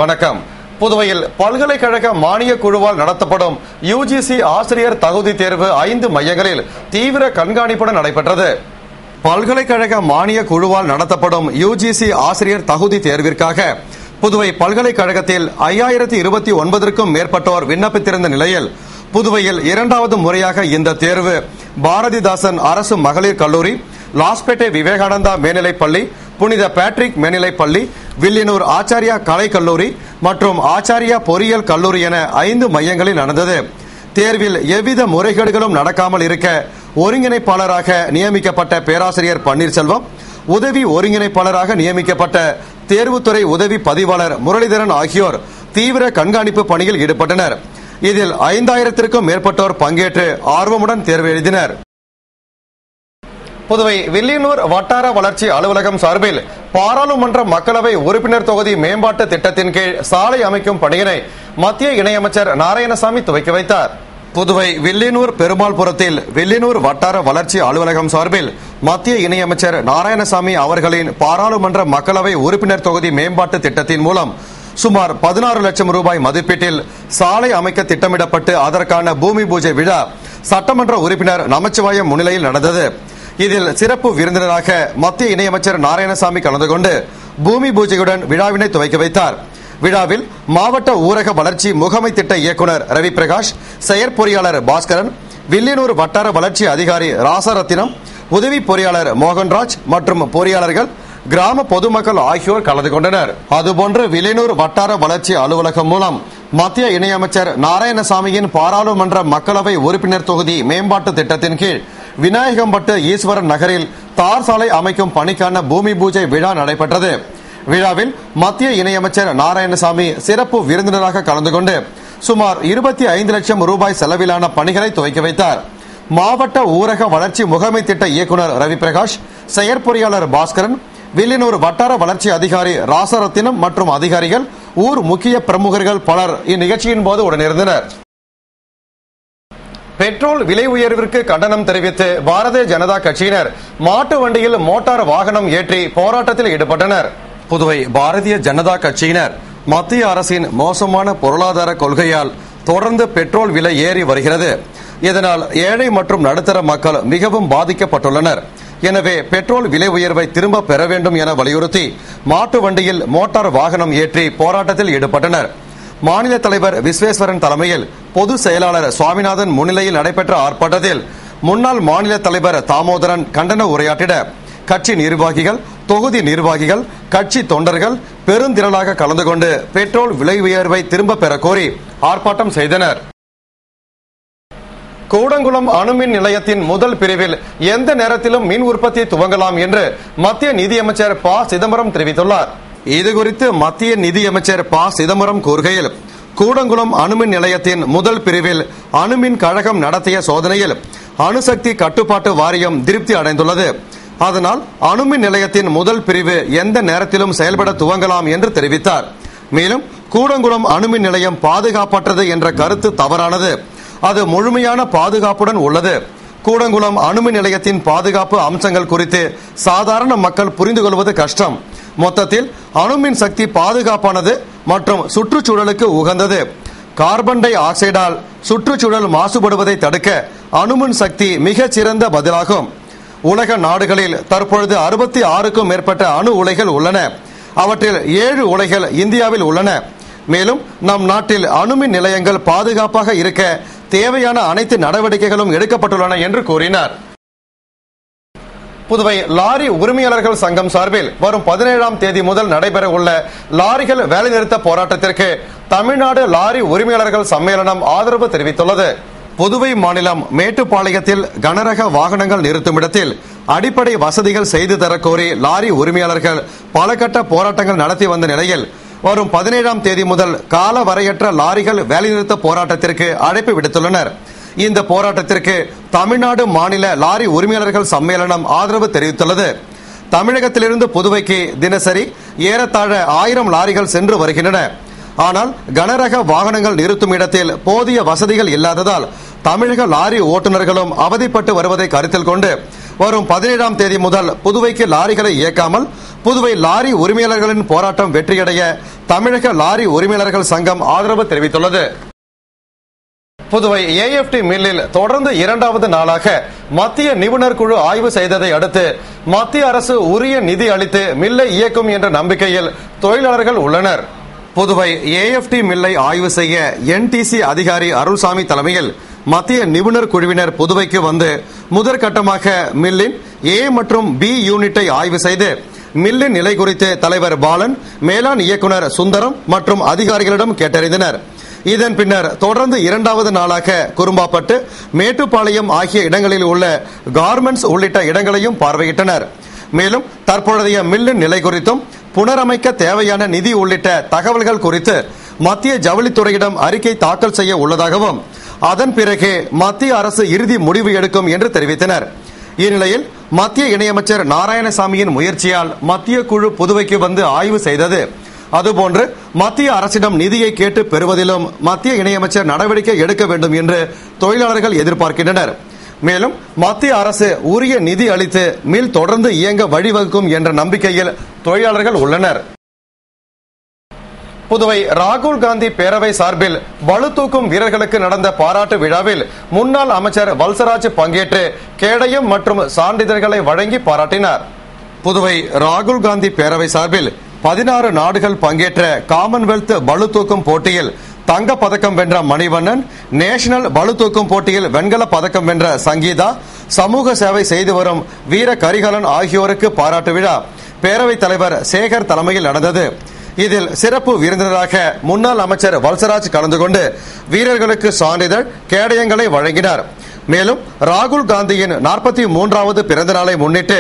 வணக்கம். புதுவையில் பல்கலைக்கழக மானிய குழுவால் நடத்தப்படும் யுஜிசி ஆசிரியர் தகுதி தேர்வு 5 மையங்களில் தீவிர கண்காணிப்புடன் நடைபெற்றது. பல்கலைக்கழக மானிய குழுவால் நடத்தப்படும் யுஜிசி ஆசிரியர் தகுதி தேர்விற்காக புதுவை பல்கலைக்கழகத்தில் 5029க்கும் மேற்பட்டோர் விண்ணப்பித்திருந்த நிலையில் புதுவையில் இரண்டாவது முறையாக இந்த தேர்வு பாரதிதாசன் அரசு மகளிர் கல்லூரி, லாஸ்பேட்டை விவேகானந்தா மேல்நிலைப்பள்ளி, புனித பேட்ரிக் மேல்நிலைப்பள்ளி, வில்லியனூர் ஆச்சாரியா கலை கல்லூரி மற்றும் ஆச்சாரியா பொறியியல் கல்லூரி என 5 மையங்களில் நடந்தது. தேர்வில் எவ்வித முறைகேடுகளும் நடக்காமல் இருக்க ஒருங்கிணைப்பாளராக நியமிக்கப்பட்ட பேராசிரியர் பன்னீர்செல்வம், உதவி ஒருங்கிணைப்பாளராக நியமிக்கப்பட்ட தேர்வுத்துறை உதவி பதிவாளர் முரளிதரன் ஆகியோர் தீவிர கண்காணிப்பு பணியில் ஈடுபட்டனர். இதில் 5000க்கும் மேற்பட்டோர் பங்கேற்று ஆர்வமுடன் தேர்வு எழுதினர். புதுவை வில்லியனூர் வட்டார வளர்ச்சி அலுவலகம் சார்பில் பாராளுமன்ற மக்களவை உறுப்பினர் தொகுதி மேம்பாட்டு திட்டத்தின் கீழ் சாலை அமைக்கும் பணியினை மத்திய இணையமைச்சர் நாராயணசாமி துவக்கி வைத்தார். புதுவை வில்லியனூர் பெருமாள்புரத்தில் வில்லியனூர் வட்டார வளர்ச்சி அலுவலகம் சார்பில் மத்திய இணையமைச்சர் நாராயணசாமி அவர்களின் பாராளுமன்ற மக்களவை உறுப்பினர் தொகுதி மேம்பாட்டு திட்டத்தின் மூலம் சுமார் 16 லட்சம் ரூபாய் மதிப்பீட்டில் சாலை அமைக்க திட்டமிடப்பட்டு அதற்கான பூமி பூஜை விழா சட்டமன்ற உறுப்பினர் நமச்சிவாயம் முன்னிலையில் நடந்தது. இதில் சிறப்பு விருந்தினராக மத்திய இணையமைச்சர் நாராயணசாமி கலந்து கொண்டு பூமி பூஜையுடன் விழாவினை துவக்கி வைத்தார். விழாவில் மாவட்ட ஊரக வளர்ச்சி முகமை திட்ட இயக்குநர் ரவி பிரகாஷ், செயற்பொறியாளர் பாஸ்கரன், வில்லியனூர் வட்டார வளர்ச்சி அதிகாரி ராசரத்தினம், உதவி பொறியாளர் மோகன்ராஜ் மற்றும் பொறியாளர்கள், கிராம பொதுமக்கள் ஆகியோர் கலந்து கொண்டனர். அதுபோன்று வில்லியனூர் வட்டார வளர்ச்சி அலுவலகம் மூலம் மத்திய இணையமைச்சர் நாராயணசாமியின் பாராளுமன்ற மக்களவை உறுப்பினர் தொகுதி மேம்பாட்டு திட்டத்தின் கீழ் விநாயகம்பட்டு ஈஸ்வரன் நகரில் தார் சாலை அமைக்கும் பணிக்கான பூமி பூஜை விழா நடைபெற்றது. விழாவில் மத்திய இணையமைச்சர் நாராயணசாமி சிறப்பு விருந்தினராக கலந்து கொண்டு சுமார் 25 லட்சம் ரூபாய் செலவிலான பணிகளை துவக்கி வைத்தார். மாவட்ட ஊரக வளர்ச்சி முகமை திட்ட இயக்குநர் ரவி பிரகாஷ், செயற்பொறியாளர் பாஸ்கரன், வில்லியனூர் வட்டார வளர்ச்சி அதிகாரி ராசரத்தினம் மற்றும் அதிகாரிகள், ஊர் முக்கிய பிரமுகர்கள் பலர் இந்நிகழ்ச்சியின் போது உடனிருந்தனர். பெட்ரோல் விலை உயர்விற்கு கண்டனம் தெரிவித்து பாரதிய ஜனதா கட்சியினர் மாட்டு வண்டியில் மோட்டார் வாகனம் ஏற்றி போராட்டத்தில் ஈடுபட்டனர். புதுவை பாரதிய ஜனதா கட்சியினர் மத்திய அரசின் மோசமான பொருளாதார கொள்கையால் தொடர்ந்து பெட்ரோல் விலை ஏறி வருகிறது. இதனால் ஏழை மற்றும் நடுத்தர மக்கள் மிகவும் பாதிக்கப்பட்டுள்ளனர். எனவே பெட்ரோல் விலை உயர்வை திரும்ப பெற வேண்டும் என வலியுறுத்தி மாட்டு வண்டியில் மோட்டார் வாகனம் ஏற்றி போராட்டத்தில் ஈடுபட்டனர். மாநில தலைவர் விஸ்வேஸ்வரன் தலைமையில் பொதுச் செயலாளர் சுவாமிநாதன் முன்னிலையில் நடைபெற்ற ஆர்ப்பாட்டத்தில் முன்னாள் மாநில தலைவர் தாமோதரன் கண்டன உரையாற்றிட கட்சி நிர்வாகிகள், தொகுதி நிர்வாகிகள், கட்சி தொண்டர்கள் பெருந்திரளாக கலந்து கொண்டு பெட்ரோல் விலை உயர்வை திரும்ப பெற கோரி ஆர்ப்பாட்டம் செய்தனர். கூடங்குளம் அணுமின் நிலையத்தின் முதல் பிரிவில் எந்த நேரத்திலும் மின் உற்பத்தி துவங்கலாம் என்று மத்திய நிதியமைச்சர் ப. சிதம்பரம் தெரிவித்துள்ளார். இதுகுறித்து மத்திய நிதியமைச்சர் ப. சிதம்பரம் கூறுகையில், கூடங்குளம் அணுமின் நிலையத்தின் முதல் பிரிவில் அணுமின் கழகம் நடத்திய சோதனையில் அணுசக்தி கட்டுப்பாட்டு வாரியம் திருப்தி அடைந்துள்ளது. அதனால் அணுமின் நிலையத்தின் முதல் பிரிவு எந்த நேரத்திலும் செயல்பட துவங்கலாம் என்று தெரிவித்தார். மேலும் கூடங்குளம் அணுமின் நிலையம் பாதுகாப்பற்றது என்ற கருத்து தவறானது. அது முழுமையான பாதுகாப்புடன் உள்ளது. கூடங்குளம் அணுமின் நிலையத்தின் பாதுகாப்பு அம்சங்கள் குறித்து சாதாரண மக்கள் புரிந்து கொள்வது கஷ்டம். மொத்தத்தில் அணுமின் சக்தி பாதுகாப்பானது மற்றும் சுற்றுச்சூழலுக்கு உகந்தது. கார்பன் டை ஆக்சைடால் சுற்றுச்சூழல் மாசுபடுவதை தடுக்க அணுமின் சக்தி மிகச் சிறந்த பதிலாகும். உலக நாடுகளில் தற்பொழுது 66க்கும் மேற்பட்ட அணு உலைகள் உள்ளன. அவற்றில் 7 உலைகள் இந்தியாவில் உள்ளன. மேலும் நம் நாட்டில் அணுமின் நிலையங்கள் பாதுகாப்பாக இருக்க தேவையான அனைத்து நடவடிக்கைகளும் எடுக்கப்பட்டுள்ளன என்று கூறினார். புதுவை லாரி உரிமையாளர்கள் சங்கம் சார்பில் வரும் 17ஆம் தேதி முதல் நடைபெற உள்ள லாரிகள் வேலைநிறுத்த போராட்டத்திற்கு தமிழ்நாடு லாரி உரிமையாளர்கள் சம்மேளனம் ஆதரவு தெரிவித்துள்ளது. புதுவை மாநிலம் மேட்டுப்பாளையத்தில் கனரக வாகனங்கள் நிறுத்தும் இடத்தில் அடிப்படை வசதிகள் செய்து தரக்கோரி லாரி உரிமையாளர்கள் பல கட்ட போராட்டங்கள் நடத்தி வந்த நிலையில் வரும் 17ஆம் தேதி முதல் கால வரையற்ற லாரிகள் வேலைநிறுத்த போராட்டத்திற்கு அழைப்பு விடுத்துள்ளனர். இந்த போராட்டத்திற்கு தமிழ்நாடு மாநில லாரி உரிமையாளர்கள் சம்மேளனம் ஆதரவு தெரிவித்துள்ளது. தமிழகத்திலிருந்து புதுவைக்கு தினசரி ஏறத்தாழ 1000 லாரிகள் சென்று வருகின்றன. ஆனால் கனரக வாகனங்கள் நிறுத்தும் இடத்தில் போதிய வசதிகள் இல்லாததால் தமிழக லாரி ஓட்டுநர்களும் அவதிப்பட்டு வருவதை கருத்தில் கொண்டு வரும் 17ஆம் தேதி முதல் புதுவைக்கு லாரிகளை இயக்காமல் புதுவை லாரி உரிமையாளர்களின் போராட்டம் வெற்றியடைய தமிழக லாரி உரிமையாளர்கள் சங்கம் ஆதரவு தெரிவித்துள்ளது. புதுவை AFT மில்லில் தொடர்ந்து 2வது நாளாக மத்திய நிபுணர் குழு ஆய்வு செய்ததை அடுத்து மத்திய அரசு உரிய நிதி அளித்து மில்லை இயக்கும் என்ற நம்பிக்கையில் தொழிலாளர்கள் உள்ளனர். புதுவை AFT மில்லை ஆய்வு செய்ய NTC அதிகாரி அருள்சாமி தலைமையில் மத்திய நிபுணர் குழுவினர் புதுவைக்கு வந்து முதற்கட்டமாக மில்லின் A மற்றும் B யூனிட்டை ஆய்வு செய்து மில்லின் நிலை குறித்து தலைவர் பாலன், மேலாண் இயக்குனர் சுந்தரம் மற்றும் அதிகாரிகளிடம் கேட்டறிந்தனர். இதன் பின்னர் தொடர்ந்து 2வது நாளாக குறும்பாப்பட்டு, மேட்டுப்பாளையம் ஆகிய இடங்களில் உள்ள கார்மெண்ட்ஸ் உள்ளிட்ட இடங்களையும் பார்வையிட்டனர். மேலும் தற்பொழுதைய மில்லின் நிலை குறித்தும் புனரமைக்க தேவையான நிதி உள்ளிட்ட தகவல்கள் குறித்து மத்திய ஜவுளித்துறையிடம் அறிக்கை தாக்கல் செய்ய உள்ளதாகவும் அதன் பிறகே மத்திய அரசு இறுதி முடிவு எடுக்கும் என்று தெரிவித்தனர். இந்நிலையில் மத்திய இணையமைச்சர் நாராயணசாமியின் முயற்சியால் மத்திய குழு புதுவைக்கு வந்து ஆய்வு செய்தது. அதுபோன்று மத்திய அரசிடம் நிதியை கேட்டு பெறுவதிலும் மத்திய இணையமைச்சர் நடவடிக்கை எடுக்க வேண்டும் என்று தொழிலாளர்கள் எதிர்பார்க்கின்றனர். மேலும் மத்திய அரசு உரிய நிதி அளித்து மில் தொடர்ந்து இயங்க வழிவகுக்கும் என்ற நம்பிக்கையில் தொழிலாளர்கள் உள்ளனர். புதுவை ராகுல் காந்தி பேரவை சார்பில் பளுதூக்கும் வீரர்களுக்கு நடந்த பாராட்டு விழாவில் முன்னாள் அமைச்சர் வல்சராஜ் பங்கேற்று கேடயம் மற்றும் சான்றிதழ்களை வழங்கி பாராட்டினார். புதுவை ராகுல் காந்தி பேரவை சார்பில் 16 நாடுகள் பங்கேற்ற காமன்வெல்த் பளுதூக்கும் போட்டியில் தங்க பதக்கம் வென்ற மணிவண்ணன், நேஷனல் பளுதூக்கும் போட்டியில் வெண்கல பதக்கம் வென்ற சங்கீதா, சமூக சேவை செய்து வரும் வீர கரிகாலன் ஆகியோருக்கு பாராட்டு விழா பேரவைத் தலைவர் சேகர் தலைமையில் நடந்தது. இதில் சிறப்பு விருந்தினராக முன்னாள் அமைச்சர் வல்சராஜ் கலந்து கொண்டு வீரர்களுக்கு சான்றிதழ், கேடயங்களை வழங்கினார். மேலும் ராகுல் காந்தியின் 43வது பிறந்த நாளை முன்னிட்டு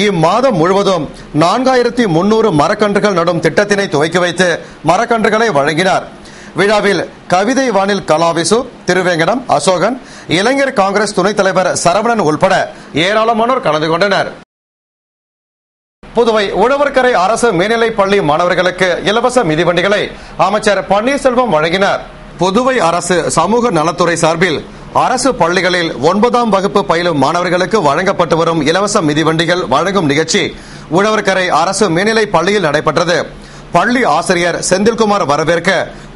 இம்மாதம் முழுவதும் 4300 மரக்கன்றுகள் நடும் திட்டத்தினை துவக்கி வைத்து மரக்கன்றுகளை வழங்கினார். விழாவில் கவிதை வானில் கலாவிசு, திருவேங்கடம், அசோகன், இளைஞர் காங்கிரஸ் துணைத் தலைவர் சரவணன் உள்பட ஏராளமானோர் கலந்து கொண்டனர். புதுவை உழவர்கரை அரசு மேல்நிலைப் பள்ளி மாணவர்களுக்கு இலவச மிதிவண்டிகளை அமைச்சர் பன்னீர்செல்வம் வழங்கினார். புதுவை அரசு சமூக நலத்துறை சார்பில் அரசு பள்ளிகளில் 9ஆம் வகுப்பு பயிலும் மாணவர்களுக்கு வழங்கப்பட்டு வரும் இலவச மிதிவண்டிகள் வழங்கும் நிகழ்ச்சி உழவர்கரை அரசு மேல்நிலைப் பள்ளியில் நடைபெற்றது. பள்ளி ஆசிரியர் செந்தில்குமார் வரவேற்க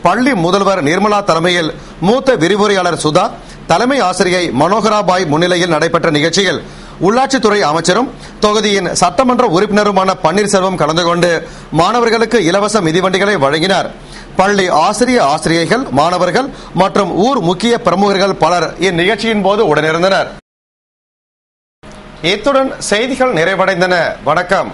பள்ளி முதல்வர் நிர்மலா தலைமையில் மூத்த விரிவுரையாளர் சுதா, தலைமை ஆசிரியை மனோகராபாய் முன்னிலையில் நடைபெற்ற நிகழ்ச்சியில் உள்ளாட்சித்துறை அமைச்சரும் தொகுதியின் சட்டமன்ற உறுப்பினருமான பன்னீர்செல்வம் கலந்து கொண்டு மாணவர்களுக்கு இலவச மிதிவண்டிகளை வழங்கினார். பள்ளி ஆசிரியைகள், மாணவர்கள் மற்றும் ஊர் முக்கிய பிரமுகர்கள் பலர் இந்நிகழ்ச்சியின் போது உடனிருந்தனர். இத்துடன் செய்திகள் நிறைவடைந்தன. வணக்கம்.